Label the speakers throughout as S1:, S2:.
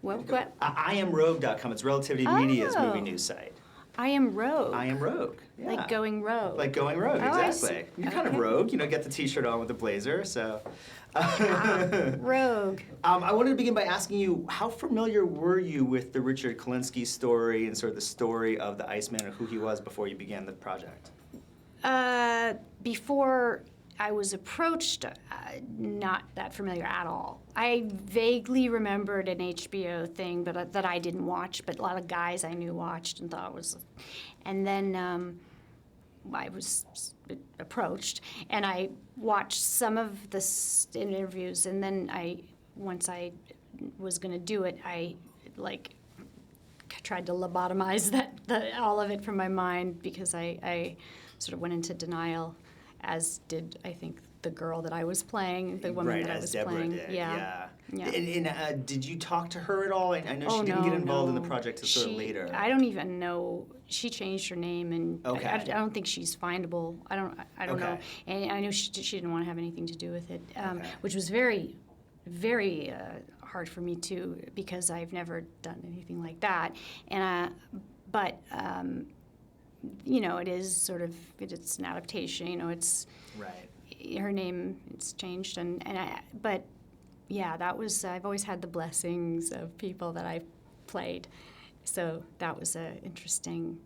S1: What?
S2: iamROGUE.com. It's Relativity Media's movie news site.
S1: iamROGUE.
S2: iamROGUE. Yeah.
S1: Like going rogue.
S2: Like going rogue,
S1: Oh, I
S2: exactly.
S1: see.
S2: You're kind of
S1: Okay.
S2: rogue, get the t-shirt on with the blazer, so.
S1: Rogue.
S2: I wanted to begin by asking you, how familiar were you with the Richard Kalinsky story and sort of the story of the Iceman and who he was before you began the project?
S1: Before I was approached, not that familiar at all. I vaguely remembered an HBO thing, but that I didn't watch. But a lot of guys I knew watched and thought it was. And then I was approached, and I watched some of the interviews. And then once I was going to do it, I tried to lobotomize all of it from my mind because I sort of went into denial, as did, I think, the girl that I was playing, the woman
S2: right,
S1: that I
S2: as
S1: was
S2: Deborah
S1: playing.
S2: did.
S1: Yeah.
S2: And did you talk to her at all? I know she didn't get involved in the project until sort of later.
S1: I don't even know. She changed her name, and
S2: okay.
S1: I don't think she's findable. I don't know. And I know she didn't want to have anything to do with it, which was very, very hard for me too, because I've never done anything like that. And but it is sort of it's an adaptation. It's
S2: right.
S1: Her name, it's changed, but yeah, that was I've always had the blessings of people that I've played, so that was interesting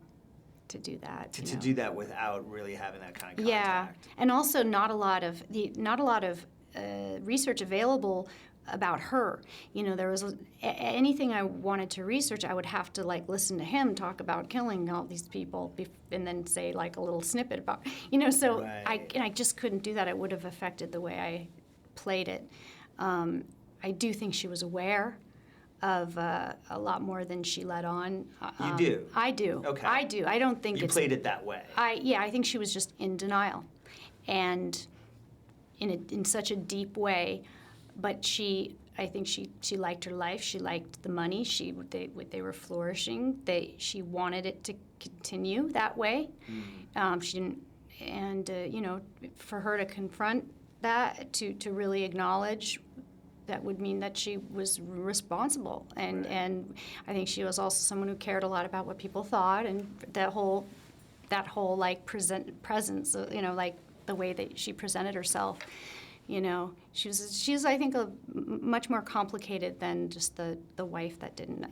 S1: to do that.
S2: To do that without really having that kind of contact.
S1: Yeah, and also not a lot of research available about her. There was anything I wanted to research, I would have to listen to him talk about killing all these people and then say a little snippet about, so
S2: right.
S1: I just couldn't do that. It would have affected the way I played it. I do think she was aware of a lot more than she let on.
S2: You do?
S1: I do.
S2: Okay.
S1: I do. I don't think
S2: you played it that way.
S1: I think she was just in denial, and in such a deep way. But I think she liked her life. She liked the money. They were flourishing. She wanted it to continue that way. She didn't, and for her to confront that, to really acknowledge, that would mean that she was responsible. And
S2: right.
S1: and I think she was also someone who cared a lot about what people thought, and that whole presence, the way that she presented herself. She's I think much more complicated than just the wife that didn't.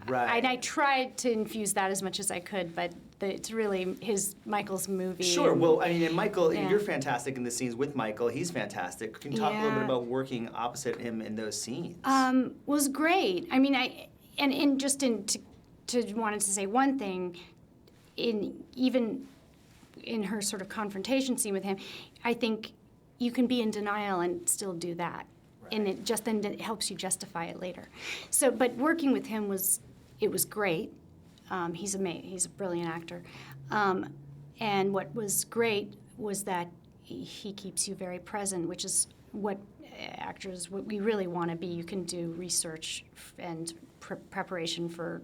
S2: Right.
S1: And I tried to infuse that as much as I could, but it's really Michael's movie.
S2: Sure. Well, and Michael,
S1: yeah.
S2: You're fantastic in the scenes with Michael. He's fantastic. Can you talk a little bit about working opposite him in those scenes?
S1: Was great. I mean, wanted to say one thing, even in her sort of confrontation scene with him, I think you can be in denial and still do that. Right. And it helps you justify it later. So, but working with him was great. He's amazing. He's a brilliant actor. And what was great was that he keeps you very present, which is what we really want to be. You can do research and preparation for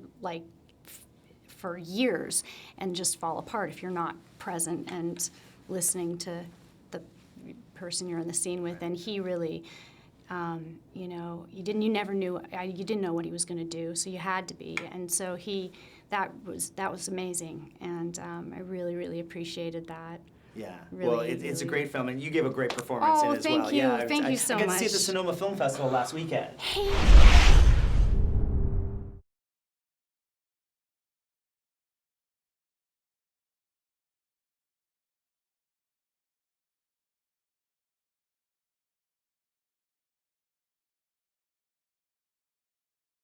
S1: years and just fall apart if you're not present and listening to the person you're in the scene with. And he really, you didn't know what he was going to do, so you had to be. And so that was amazing, and I really, really appreciated that.
S2: Yeah.
S1: Really,
S2: well, it's a great film, and you give a great performance in it as well.
S1: Thank you.
S2: Yeah,
S1: Thank you so much.
S2: I got to see it at the Sonoma Film Festival last weekend.
S1: Hey.